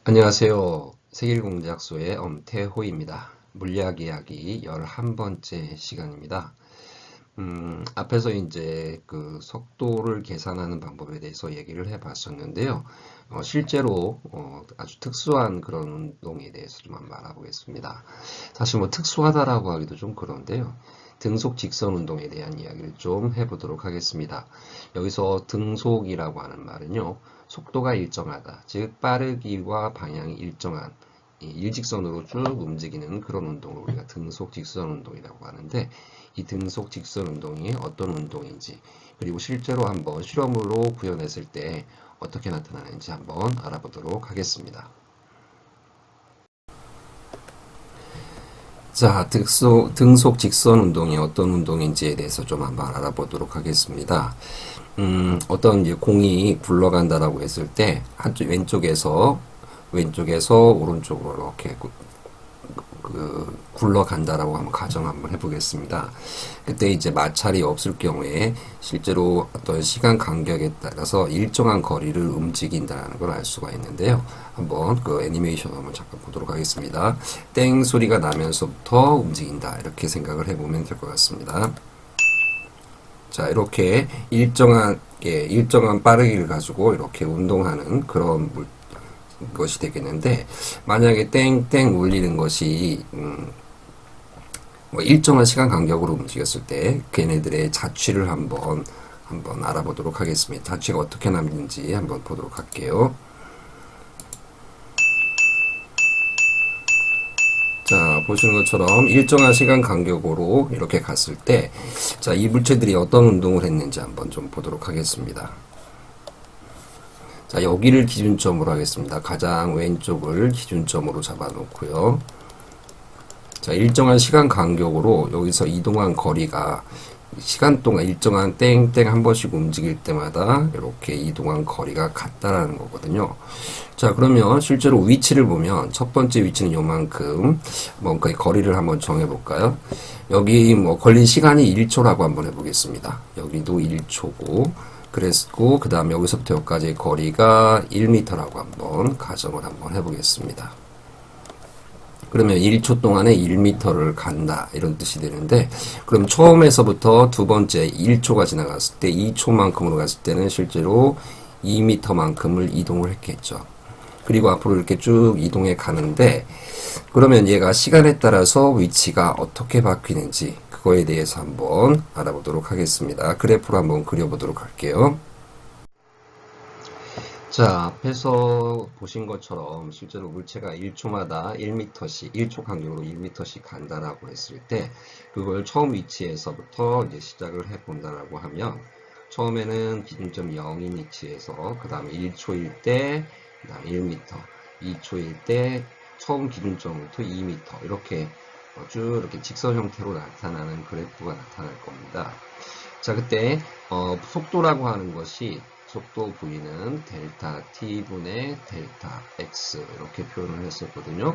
안녕하세요. 세계일공대학소의 엄태호입니다. 물리학 이야기 11번째 시간입니다. 앞에서 이제 그 속도를 계산하는 방법에 대해서 얘기를 해 봤었는데요. 실제로 아주 특수한 그런 운동에 대해서 좀 한번 알아보겠습니다. 사실 뭐 특수하다라고 하기도 좀 그런데요. 등속 직선 운동에 대한 이야기를 좀 해보도록 하겠습니다. 여기서 등속이라고 하는 말은요, 속도가 일정하다, 즉 빠르기와 방향이 일정한 일직선으로 쭉 움직이는 그런 운동을 우리가 등속 직선 운동이라고 하는데, 이 등속 직선 운동이 어떤 운동인지, 그리고 실제로 한번 실험으로 구현했을 때 어떻게 나타나는지 한번 알아보도록 하겠습니다. 자, 등속 직선 운동이 어떤 운동인지에 대해서 좀 한번 알아보도록 하겠습니다. 어떤 이제 공이 굴러간다라고 했을 때, 한쪽 왼쪽에서 오른쪽으로 이렇게 굴러간다라고 한번 가정 한번 해보겠습니다. 그때 이제 마찰이 없을 경우에 실제로 어떤 시간 간격에 따라서 일정한 거리를 움직인다는 걸 알 수가 있는데요. 한번 그 애니메이션 한번 잠깐 보도록 하겠습니다. 땡 소리가 나면서부터 움직인다, 이렇게 생각을 해보면 될 것 같습니다. 자, 이렇게 일정한 빠르기를 가지고 이렇게 운동하는 그런 것이 되겠는데, 만약에 땡땡 울리는 것이 뭐 일정한 시간 간격으로 움직였을 때 걔네들의 자취를 한번 알아보도록 하겠습니다. 자취가 어떻게 남는지 한번 보도록 할게요. 자, 보시는 것처럼 일정한 시간 간격으로 이렇게 갔을 때, 자, 이 물체들이 어떤 운동을 했는지 한번 좀 보도록 하겠습니다. 자, 여기를 기준점으로 하겠습니다. 가장 왼쪽을 기준점으로 잡아놓고요. 자, 일정한 시간 간격으로 여기서 이동한 거리가 시간 동안 일정한 땡땡 한 번씩 움직일 때마다 이렇게 이동한 거리가 같다라는 거거든요. 자, 그러면 실제로 위치를 보면 첫 번째 위치는 요만큼, 뭔가 거리를 한번 정해볼까요? 여기 뭐 걸린 시간이 1초라고 한번 해보겠습니다. 여기도 1초고, 그랬고, 그 다음에 여기서부터 여기까지의 거리가 1m라고 한번 가정을 한번 해보겠습니다. 그러면 1초 동안에 1m를 간다, 이런 뜻이 되는데, 그럼 처음에서부터 두 번째 1초가 지나갔을 때 2초만큼으로 갔을 때는 실제로 2m만큼을 이동을 했겠죠. 그리고 앞으로 이렇게 쭉 이동해 가는데, 그러면 얘가 시간에 따라서 위치가 어떻게 바뀌는지 그거에 대해서 한번 알아보도록 하겠습니다. 그래프로 한번 그려보도록 할게요. 자, 앞에서 보신 것처럼 실제로 물체가 1초마다 1m씩, 1초 간격으로 1m씩 간다라고 했을 때, 그걸 처음 위치에서부터 이제 시작을 해 본다라고 하면, 처음에는 기준점 0인 위치에서, 그 다음에 1초일 때, 그 다음에 1m, 2초일 때, 처음 기준점부터 2m, 이렇게 쭉 이렇게 직선 형태로 나타나는 그래프가 나타날 겁니다. 자, 그때 속도라고 하는 것이, 속도 V는 델타 T분의 델타 X, 이렇게 표현을 했었거든요.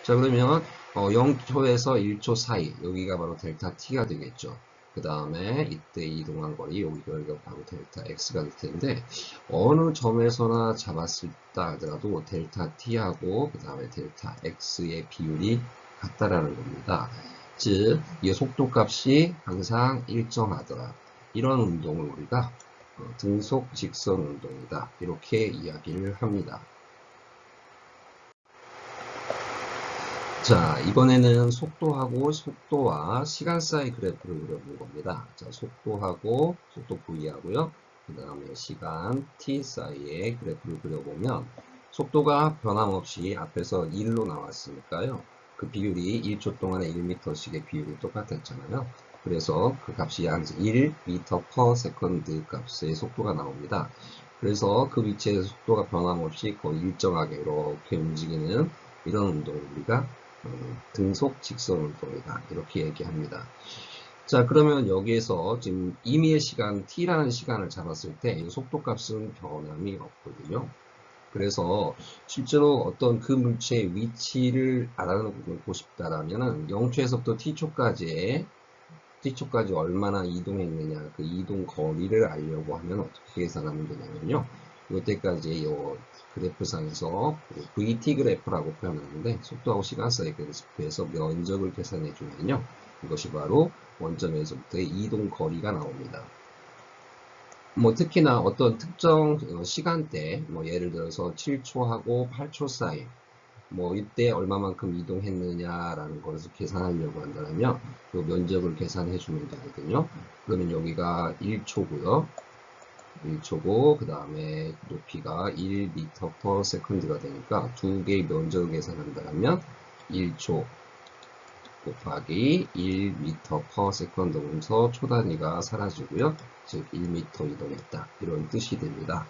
자, 그러면 0초에서 1초 사이, 여기가 바로 델타 T가 되겠죠. 그 다음에 이때 이동한 거리, 여기가 바로 델타 X가 될 텐데, 어느 점에서나 잡았을 때 하더라도 델타 T하고 그 다음에 델타 X의 비율이 같다라는 겁니다. 즉, 이 속도 값이 항상 일정하더라. 이런 운동을 우리가 등속 직선 운동이다, 이렇게 이야기를 합니다. 자, 이번에는 속도와 시간 사이 그래프를 그려본 겁니다. 자, 속도 V하고요. 그 다음에 시간 T 사이의 그래프를 그려보면, 속도가 변함없이 앞에서 1로 나왔으니까요. 그 비율이 1초 동안에 1m씩의 비율이 똑같았잖아요. 그래서 그 값이 항상 1m/s 값의 속도가 나옵니다. 그래서 그 위치에서 속도가 변함없이 거의 일정하게 이렇게 움직이는 이런 운동을 우리가 등속 직선 운동이다, 이렇게 얘기합니다. 자, 그러면 여기에서 지금 임의의 시간 t라는 시간을 잡았을 때 이 속도 값은 변함이 없거든요. 그래서 실제로 어떤 그 물체의 위치를 알아보고 싶다라면은 0초에서부터 t초까지 얼마나 이동했느냐, 그 이동 거리를 알려고 하면 어떻게 계산하면 되냐면요. 이때까지 요 그래프상에서 VT 그래프라고 표현하는데 속도하고 시간 사이 그래프에서 면적을 계산해 주면요. 이것이 바로 원점에서부터의 이동 거리가 나옵니다. 뭐 특히나 어떤 특정 시간대, 뭐 예를 들어서 7초하고 8초 사이, 뭐 이때 얼마만큼 이동했느냐라는 것을 계산하려고 한다면 그 면적을 계산해 주면 되거든요. 그러면 여기가 1초고요. 1초고 그 다음에 높이가 1m/s가 되니까 두 개의 면적을 계산한다면 1초 곱하기 1m/s 하면서 초 단위가 사라지고요. 즉 1m 이동했다. 이런 뜻이 됩니다.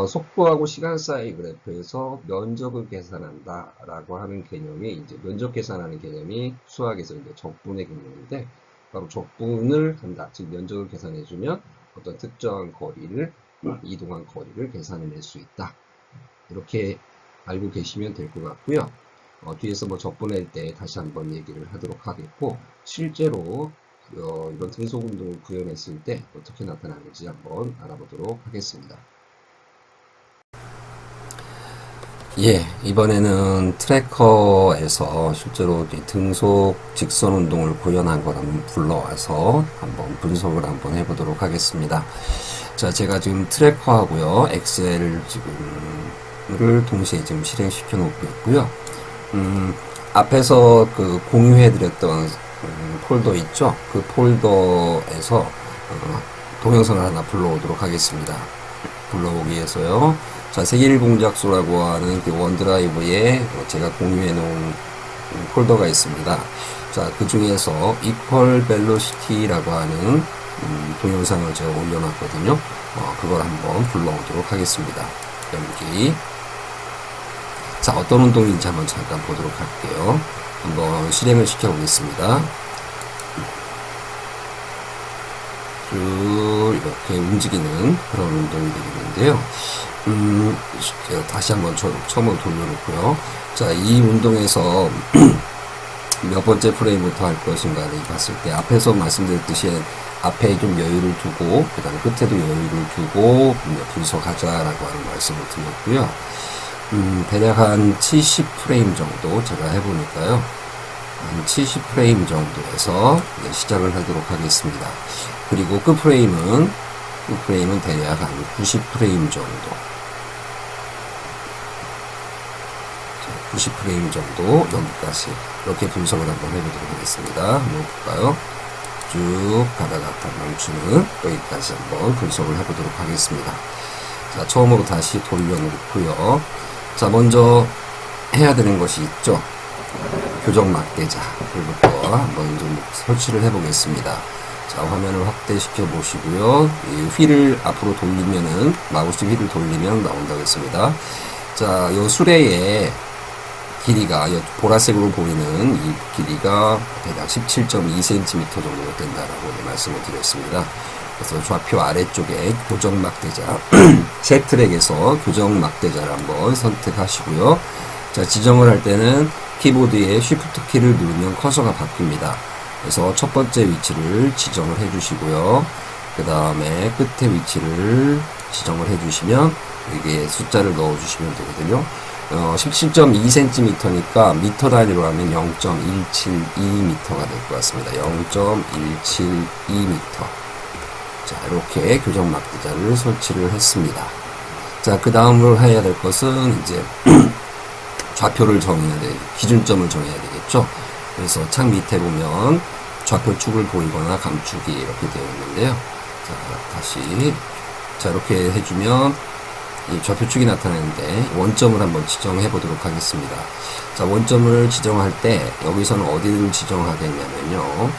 속도하고 시간 사이 그래프에서 면적을 계산한다 라고 하는 개념이 이제 면적 계산하는 개념이 수학에서 이제 적분의 개념인데 바로 적분을 한다. 즉 면적을 계산해 주면 어떤 특정한 거리를 이동한 거리를 계산해낼 수 있다. 이렇게 알고 계시면 될 것 같고요. 뒤에서 뭐 적분할 때 다시 한번 얘기를 하도록 하겠고 실제로 이런 등속 운동을 구현했을 때 어떻게 나타나는지 한번 알아보도록 하겠습니다. 예, 이번에는 트래커에서 실제로 등속 직선 운동을 구현한 걸 한번 불러와서 한번 분석을 한번 해보도록 하겠습니다. 자, 제가 지금 트래커하고요, 엑셀 지금을 동시에 지금 실행시켜 놓고 있고요. 앞에서 그 공유해드렸던 폴더 있죠? 그 폴더에서 동영상을 하나 불러오도록 하겠습니다. 불러오기 위해서요. 자, 세계일 공작소라고 하는 그 원드라이브에 제가 공유해 놓은 폴더가 있습니다. 자, 그 중에서 equal velocity라고 하는 동영상을 제가 올려놨거든요. 그걸 한번 불러오도록 하겠습니다. 여기. 자, 어떤 운동인지 한번 잠깐 보도록 할게요. 한번 실행을 시켜보겠습니다. 쭉 이렇게 움직이는 그런 운동이 되겠는데요. 다시 한번 처음으로 돌려놓고요. 자, 이 운동에서 몇 번째 프레임부터 할 것인가를 봤을 때 앞에서 말씀드렸듯이 앞에 좀 여유를 두고 그 다음에 끝에도 여유를 두고 분석하자라고 하는 말씀을 드렸고요. 대략 한 70프레임 정도 제가 해보니까요. 한 70프레임 정도에서 시작을 하도록 하겠습니다. 그리고 끝프레임은 대략 한 90프레임 정도. 90프레임 정도 여기까지 이렇게 분석을 한번 해보도록 하겠습니다. 한번 볼까요? 쭉 가다가 멈추는 여기까지 한번 분석을 해보도록 하겠습니다. 자, 처음으로 다시 돌려놓고요. 자, 먼저 해야 되는 것이 있죠. 교정 막대자부터 한번 좀 설치를 해보겠습니다. 자, 화면을 확대시켜 보시고요. 이 휠을 앞으로 돌리면은 마우스 휠을 돌리면 나온다고 했습니다. 자, 요 수레의 길이가 보라색으로 보이는 이 길이가 대략 17.2cm 정도 된다라고 말씀을 드렸습니다. 그래서 좌표 아래쪽에 교정 막대자 제 트랙에서 교정 막대자를 한번 선택하시고요. 자, 지정을 할 때는 키보드에 Shift 키를 누르면 커서가 바뀝니다. 그래서 첫 번째 위치를 지정을 해주시고요. 그 다음에 끝에 위치를 지정을 해주시면 여기에 숫자를 넣어주시면 되거든요. 17.2cm니까 미터 단위로 하면 0.172m가 될 것 같습니다. 0.172m. 자, 이렇게 교정 막대자를 설치를 했습니다. 자, 그 다음으로 해야 될 것은 이제 좌표를 정해야 돼, 기준점을 정해야 되겠죠. 그래서 창 밑에 보면 좌표축을 보이거나 감축이 이렇게 되어 있는데요. 자, 다시. 자, 이렇게 해주면 이 좌표축이 나타나는데 원점을 한번 지정해 보도록 하겠습니다. 자, 원점을 지정할 때 여기서는 어디를 지정하겠냐면요.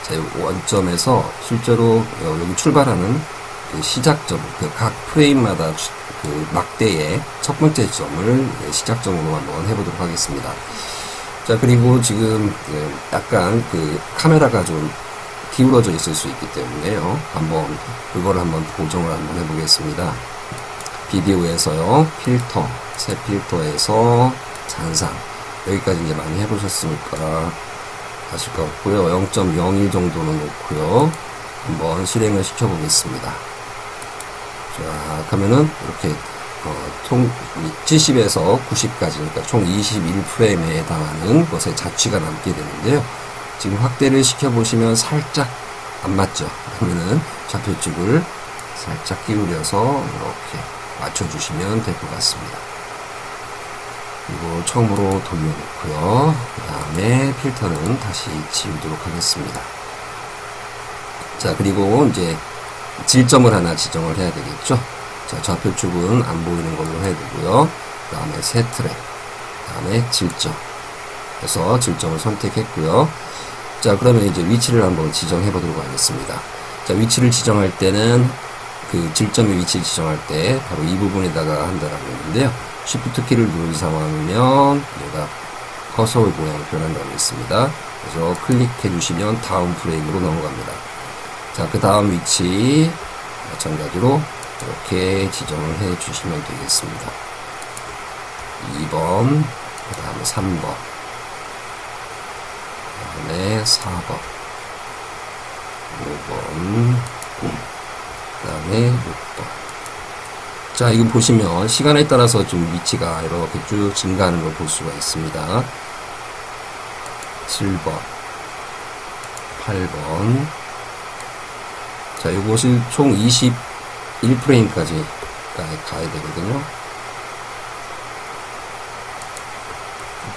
자, 원점에서 실제로 여기 출발하는 그 시작점, 각 프레임마다 그 막대의 첫 번째 점을 시작점으로 한번 해보도록 하겠습니다. 자, 그리고 지금 약간 그 카메라가 좀 기울어져 있을 수 있기 때문에요. 그걸 한번 고정을 한번 해보겠습니다. 비디오에서요, 필터, 새 필터에서 잔상, 여기까지 이제 많이 해보셨으니까 아실 것 같고요. 0.01 정도는 놓고요. 한번 실행을 시켜보겠습니다. 자, 그러면은 이렇게 총 70에서 90까지, 그러니까 총 21프레임에 해당하는 것의 자취가 남게 되는데요. 지금 확대를 시켜보시면 살짝 안 맞죠? 그러면은 좌표축을 살짝 기울여서 이렇게 맞춰주시면 될 것 같습니다. 그리고 처음으로 돌려놓고요. 그 다음에 필터는 다시 지우도록 하겠습니다. 자, 그리고 이제 질점을 하나 지정을 해야 되겠죠. 자, 좌표축은 안 보이는 걸로 해두고요. 그 다음에 새 트랙, 그 다음에 질점. 그래서 질점을 선택했고요. 자, 그러면 이제 위치를 한번 지정해 보도록 하겠습니다. 자, 위치를 지정할 때는 그 질점의 위치를 지정할 때 바로 이 부분에다가 한다라고 했는데요. Shift 키를 누른 상황이면 얘가 커서의 모양이 변한다고 했습니다. 그래서 클릭해 주시면 다음 프레임으로 넘어갑니다. 자, 그 다음 위치 마찬가지로 이렇게 지정을 해 주시면 되겠습니다. 2번, 그 다음에 3번, 그 다음에 4번, 5번, 그 다음에 6번. 자, 이거 보시면 시간에 따라서 좀 위치가 이렇게 쭉 증가하는 걸 볼 수가 있습니다. 7번, 8번. 자, 이것이 총 21프레임까지 가야 되거든요.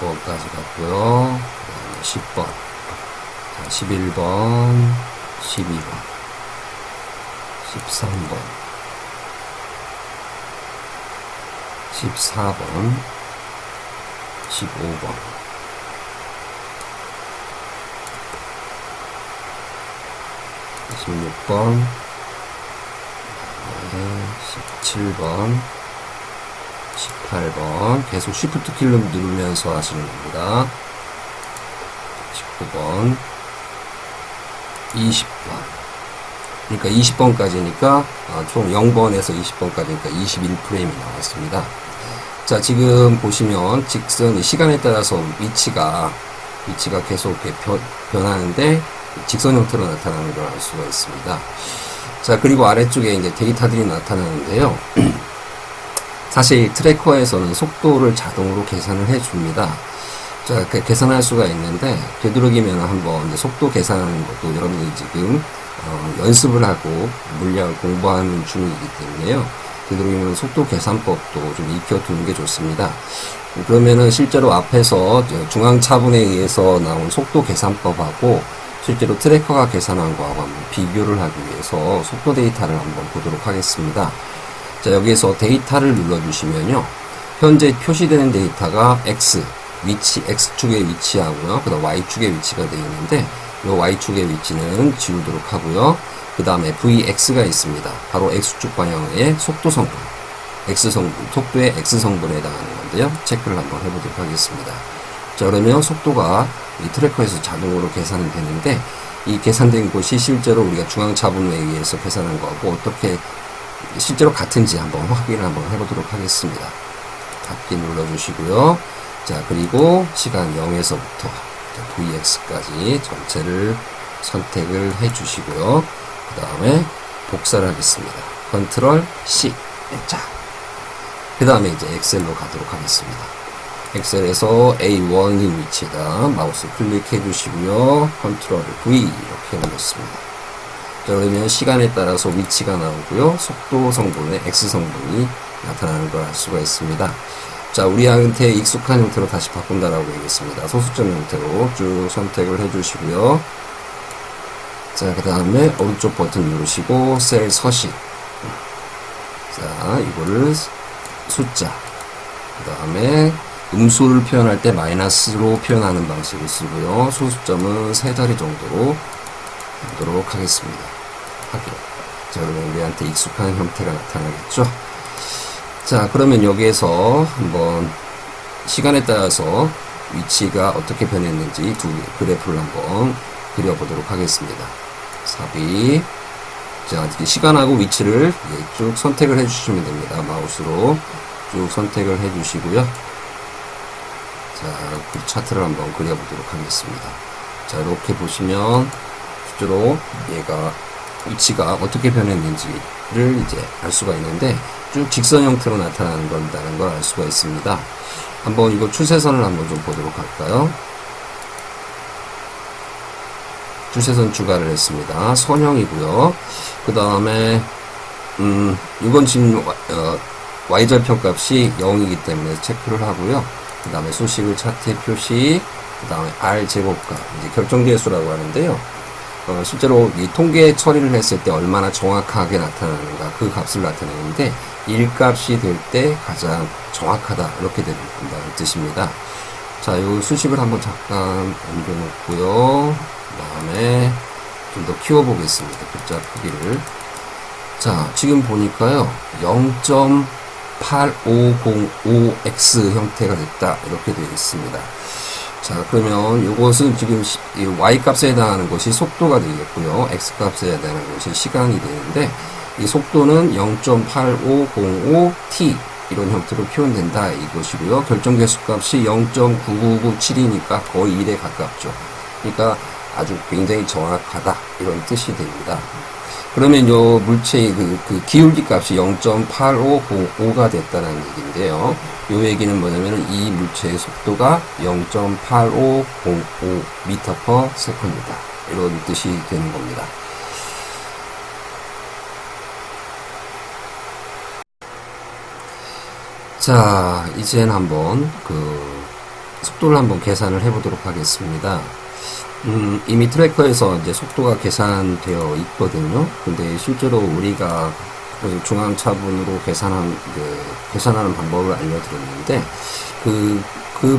9번까지 갔고요. 그 다음에 10번, 자, 11번, 12번, 13번, 14번, 15번, 16번, 17번, 18번, 계속 쉬프트 키를 누르면서 하시는 겁니다. 19번, 20번. 그러니까 20번까지니까 총 0번에서 20번까지니까 21프레임이 나왔습니다. 자, 지금 보시면 직선이 시간에 따라서 위치가 계속 이렇게 변하는데 직선 형태로 나타나는 걸 알 수가 있습니다. 자, 그리고 아래쪽에 이제 데이터들이 나타나는데요. 사실 트래커에서는 속도를 자동으로 계산을 해 줍니다. 자, 계산할 수가 있는데 되도록이면 한번 이제 속도 계산하는 것도 여러분들이 지금 연습을 하고 물량을 공부하는 중이기 때문에요. 되도록이면 속도 계산법도 좀 익혀두는 게 좋습니다. 그러면은 실제로 앞에서 중앙 차분에 의해서 나온 속도 계산법하고 실제로 트래커가 계산한 거하고 한번 비교를 하기 위해서 속도 데이터를 한번 보도록 하겠습니다. 자, 여기에서 데이터를 눌러주시면요. 현재 표시되는 데이터가 X, 위치, X축의 위치하고요. 그 다음 Y축의 위치가 되어 있는데 이 Y축의 위치는 지우도록 하고요. 그 다음에 VX가 있습니다. 바로 X축 방향의 속도 성분, X 성분, 속도의 X 성분에 해당하는 건데요. 체크를 한번 해보도록 하겠습니다. 자, 그러면 속도가 이 트래커에서 자동으로 계산이 되는데 이 계산된 곳이 실제로 우리가 중앙차분에 의해서 계산한 거하고 어떻게 실제로 같은지 한번 확인을 한번 해보도록 하겠습니다. 닫기 눌러주시고요. 자, 그리고 시간 0에서부터 VX까지 전체를 선택을 해주시고요. 그 다음에 복사를 하겠습니다. 컨트롤 C. 자, 그 다음에 이제 엑셀로 가도록 하겠습니다. 엑셀에서 A1인 위치에다 마우스 클릭해 주시고요. 컨트롤 V 이렇게 눌렀습니다. 자, 그러면 시간에 따라서 위치가 나오고요. 속도 성분의 X 성분이 나타나는 걸 알 수가 있습니다. 자, 우리한테 익숙한 형태로 다시 바꾼다라고 얘기했습니다. 소수점 형태로 쭉 선택을 해주시고요. 자, 그 다음에 오른쪽 버튼 누르시고 셀 서식. 자, 이거를 숫자. 그 다음에 음수를 표현할 때 마이너스로 표현하는 방식을 쓰고요. 소수점은 3자리 정도로 하도록 하겠습니다. 확인. 자, 그러면 우리한테 익숙한 형태가 나타나겠죠. 자, 그러면 여기에서 한번 시간에 따라서 위치가 어떻게 변했는지 두 그래프를 한번 그려보도록 하겠습니다. 삽입. 자, 시간하고 위치를 쭉 선택을 해주시면 됩니다. 마우스로 쭉 선택을 해주시고요. 자, 그 차트를 한번 그려보도록 하겠습니다. 자, 이렇게 보시면 실제로 얘가 위치가 어떻게 변했는지 이제 알 수가 있는데 쭉 직선 형태로 나타나는 건다는 걸 알 수가 있습니다. 한번 이거 추세선을 한번 좀 보도록 할까요? 추세선 추가를 했습니다. 선형이고요. 그 다음에 이건 지금 Y절편값이 0이기 때문에 체크를 하고요. 그 다음에 수식을 차트에 표시, 그 다음에 R제곱값, 이제 결정계수라고 하는데요. 실제로 이 통계 처리를 했을 때 얼마나 정확하게 나타나는가 그 값을 나타내는데 1값이 될 때 가장 정확하다 이렇게 된다는 뜻입니다. 자, 이 수식을 한번 잠깐 옮겨놓고요. 그 다음에 좀 더 키워보겠습니다. 글자 크기를. 자, 지금 보니까요 0.8505x 형태가 됐다 이렇게 되어 있습니다. 자, 그러면 이것은 지금 y 값에 해당하는 것이 속도가 되겠고요. x 값에 해당하는 것이 시간이 되는데 이 속도는 0.8505t 이런 형태로 표현된다 이것이고요. 결정계수 값이 0.99972니까 거의 1에 가깝죠. 그러니까 아주 굉장히 정확하다 이런 뜻이 됩니다. 그러면 요 물체의 그 기울기 값이 0.8505가 됐다는 얘기인데요. 요 얘기는 뭐냐면 이 물체의 속도가 0.8505m/s이다. 이런 뜻이 되는 겁니다. 자, 이제는 한번 속도를 한번 계산을 해보도록 하겠습니다. 이미 트래커에서 이제 속도가 계산되어 있거든요. 근데 실제로 우리가 중앙차분으로 계산하는 방법을 알려드렸는데, 그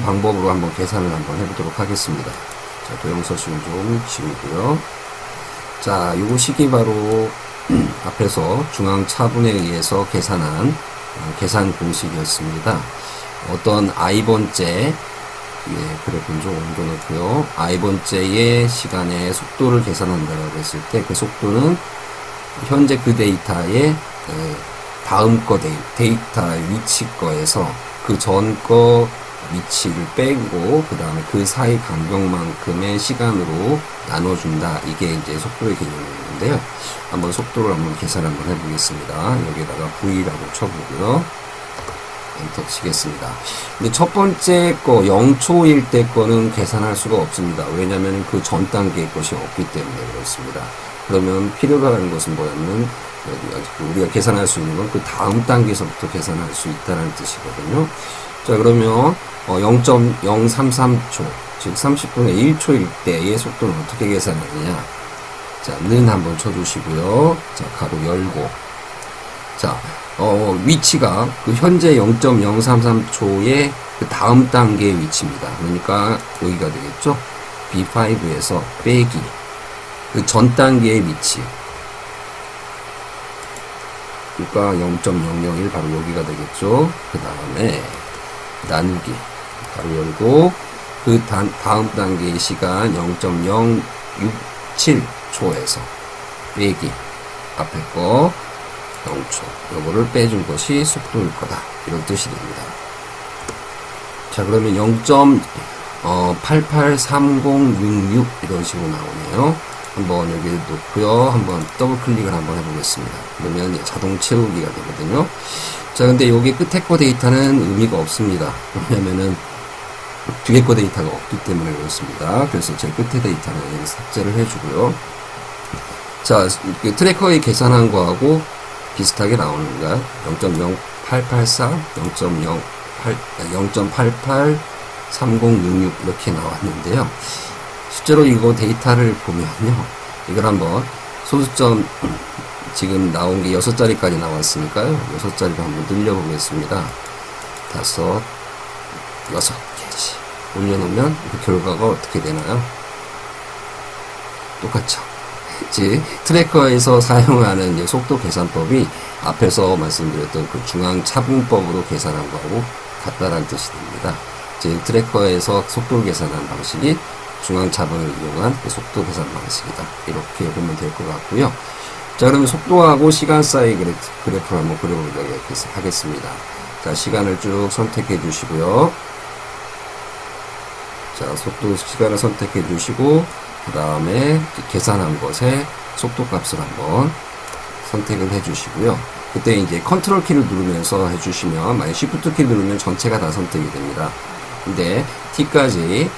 방법으로 한번 계산을 한번 해보도록 하겠습니다. 자, 도형서식은 좀 지우고요. 자, 요것이 바로 앞에서 중앙차분에 의해서 계산한 계산 공식이었습니다. 어떤 i번째 그래프는 좀 옮겨놓고요. i번째의 시간의 속도를 계산한다고 했을 때 그 속도는 현재 그 데이터의 다음 거 데이터 위치 거에서 그 전 거 위치를 빼고 그 다음에 그 사이 간격만큼의 시간으로 나눠준다. 이게 이제 속도의 개념이었는데요. 한번 속도를 한번 계산 한번 해보겠습니다. 여기다가 V라고 쳐보고요. 엔터 치겠습니다. 근데 첫 번째 거 0초일 때 거는 계산할 수가 없습니다. 왜냐하면 그 전 단계의 것이 없기 때문에 그렇습니다. 그러면 필요로 하는 것은 뭐냐면 우리가 계산할 수 있는 건 그 다음 단계에서부터 계산할 수 있다는 뜻이거든요. 자, 그러면 0.033초 즉 30분의 1초일 때의 속도는 어떻게 계산하느냐. 자, 는 한번 쳐주시고요. 자, 가로 열고. 자, 위치가 그 현재 0.033초의 그 다음 단계의 위치입니다. 그러니까 여기가 되겠죠. B5에서 빼기 그 전 단계의 위치. 그러니까 0.001 바로 여기가 되겠죠. 그 다음에 나누기 바로 열고 그 다음 단계의 시간 0.067초에서 빼기 앞에 거 0초 요거를 빼준 것이 속도일 거다 이런 뜻이 됩니다. 자, 그러면 0.883066 이런 식으로 나오네요. 한번 여기 놓고요. 한번 더블 클릭을 한번 해보겠습니다. 그러면 자동 채우기가 되거든요. 자, 근데 여기 끝에 거 데이터는 의미가 없습니다. 왜냐면은 뒤에 거 데이터가 없기 때문에 그렇습니다. 그래서 제 끝에 데이터는 여기 삭제를 해주고요. 자, 트래커의 계산한 거하고 비슷하게 나오는가? 0.0884, 0.883066 이렇게 나왔는데요. 실제로 이거 데이터를 보면요. 이걸 한번 소수점 지금 나온 게 6자리까지 나왔으니까요. 6자리로 한번 늘려보겠습니다. 5, 6개지. 올려놓으면 그 결과가 어떻게 되나요? 똑같죠. 즉 트래커에서 사용하는 속도 계산법이 앞에서 말씀드렸던 그 중앙 차분법으로 계산한 거하고 같다라는 뜻이 됩니다. 즉 트래커에서 속도를 계산하는 방식이 중앙 차분을 이용한 그 속도 계산 방식이다. 이렇게 보면 될 것 같고요. 자, 그러면 속도하고 시간 사이 그래프를 한번 그려보도록 하겠습니다. 자, 시간을 쭉 선택해 주시고요. 자, 속도 시간을 선택해 주시고 그 다음에 계산한 것에 속도 값을 한번 선택을 해주시고요. 그때 이제 컨트롤 키를 누르면서 해주시면, 만약 Shift 키 누르면 전체가 다 선택이 됩니다. 근데 T까지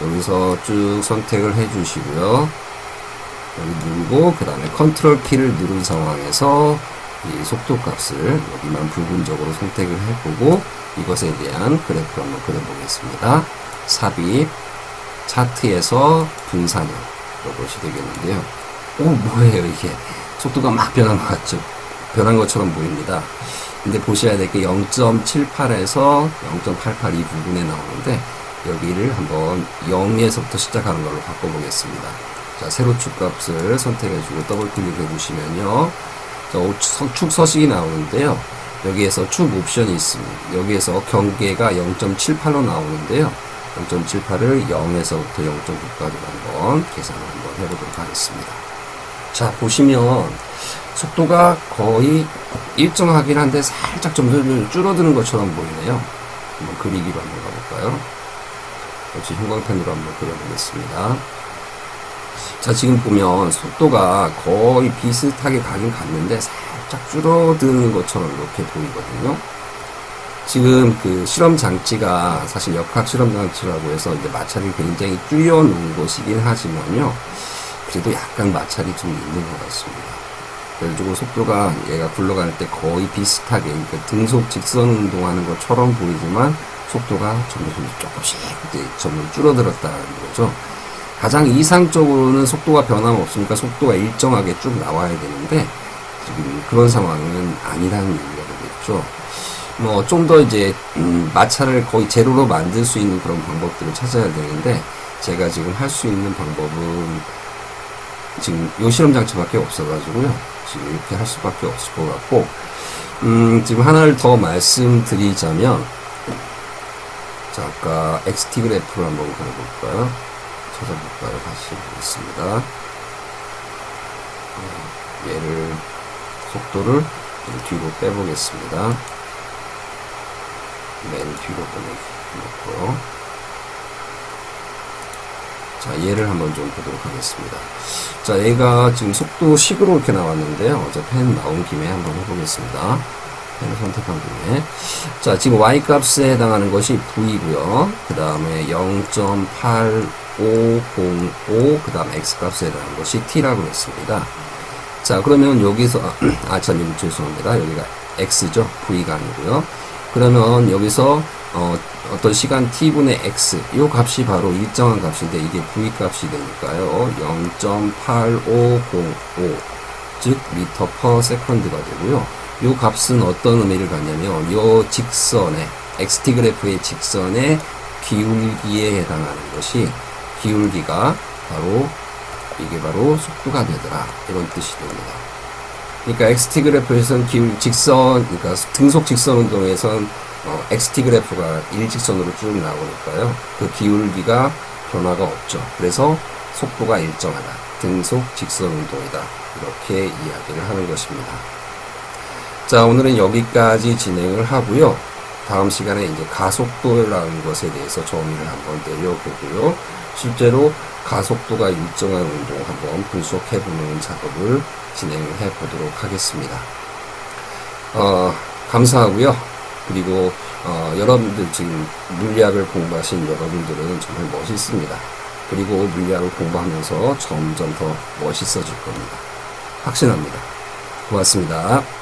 여기서 쭉 선택을 해주시고요. 여기 누르고 그 다음에 컨트롤 키를 누른 상황에서 이 속도 값을 여기만 부분적으로 선택을 해보고 이것에 대한 그래프 한번 그려보겠습니다. 삽입, 차트에서 분산형 이것이 되겠는데요. 오, 뭐예요 이게? 속도가 막 변한 것 같죠? 변한 것처럼 보입니다. 근데 보셔야 될 게 0.78에서 0.88 이 부분에 나오는데 여기를 한번 0에서부터 시작하는 걸로 바꿔보겠습니다. 자, 세로 축값을 선택해주고 더블 클릭해 주시면요. 축 서식이 나오는데요. 여기에서 축 옵션이 있습니다. 여기에서 경계가 0.78로 나오는데요. 0.78을 0에서부터 0.9까지 한번 계산을 한번 해보도록 하겠습니다. 자, 보시면 속도가 거의 일정하긴 한데 살짝 점점 줄어드는 것처럼 보이네요. 한번 그리기로 한번 가볼까요? 역시 형광펜으로 한번 그려보겠습니다. 자, 지금 보면 속도가 거의 비슷하게 가긴 갔는데 살짝 줄어드는 것처럼 이렇게 보이거든요. 지금 그 실험 장치가 사실 역학 실험 장치라고 해서 이제 마찰을 굉장히 줄여놓은 것이긴 하지만요. 그래도 약간 마찰이 좀 있는 것 같습니다. 그래가지고 속도가 얘가 굴러갈 때 거의 비슷하게, 그러니까 등속 직선 운동하는 것처럼 보이지만 속도가 점점 조금씩 점점 줄어들었다는 거죠. 가장 이상적으로는 속도가 변함없으니까 속도가 일정하게 쭉 나와야 되는데 지금 그런 상황은 아니라는 얘기가 되겠죠. 뭐 좀 더 이제 마찰을 거의 제로로 만들 수 있는 그런 방법들을 찾아야 되는데 제가 지금 할 수 있는 방법은 지금 요 실험 장치밖에 없어가지고요. 지금 이렇게 할 수밖에 없을 것 같고 지금 하나를 더 말씀드리자면 자, 아까 XT 그래프를 한번 가볼까요? 찾아볼까요? 다시 보겠습니다. 얘를 속도를 뒤로 빼보겠습니다. 맨 뒤로 보내놓고요. 자, 얘를 한번 좀 보도록 하겠습니다. 자, 얘가 지금 속도식으로 이렇게 나왔는데요. 자, 펜 나온 김에 한번 해보겠습니다. 펜을 선택한 김에. 자, 지금 Y 값에 해당하는 것이 V고요. 그 다음에 0.8505, 그 다음 X 값에 해당하는 것이 T라고 했습니다. 자, 그러면 여기서, 참, 죄송합니다. 여기가 X죠. V가 아니고요. 그러면 여기서 어떤 시간 t분의 x 이 값이 바로 일정한 값인데 이게 v 값이 되니까요 0.8505 즉 미터 퍼 세컨드가 되고요. 이 값은 어떤 의미를 갖냐면 이 직선의 xt 그래프의 직선의 기울기에 해당하는 것이 기울기가 바로 이게 바로 속도가 되더라 이런 뜻이 됩니다. 그러니까 XT 그래프에서는 그러니까 등속 직선 운동에선 XT 그래프가 일직선으로 쭉 나오니까요. 그 기울기가 변화가 없죠. 그래서 속도가 일정하다. 등속 직선 운동이다. 이렇게 이야기를 하는 것입니다. 자, 오늘은 여기까지 진행을 하고요. 다음 시간에 이제 가속도라는 것에 대해서 정의를 한번 내려보고요. 실제로 가속도가 일정한 운동 한번 분석해보는 작업을 진행해 보도록 하겠습니다. 감사하고요. 그리고 여러분들 지금 물리학을 공부하신 여러분들은 정말 멋있습니다. 그리고 물리학을 공부하면서 점점 더 멋있어질 겁니다. 확신합니다. 고맙습니다.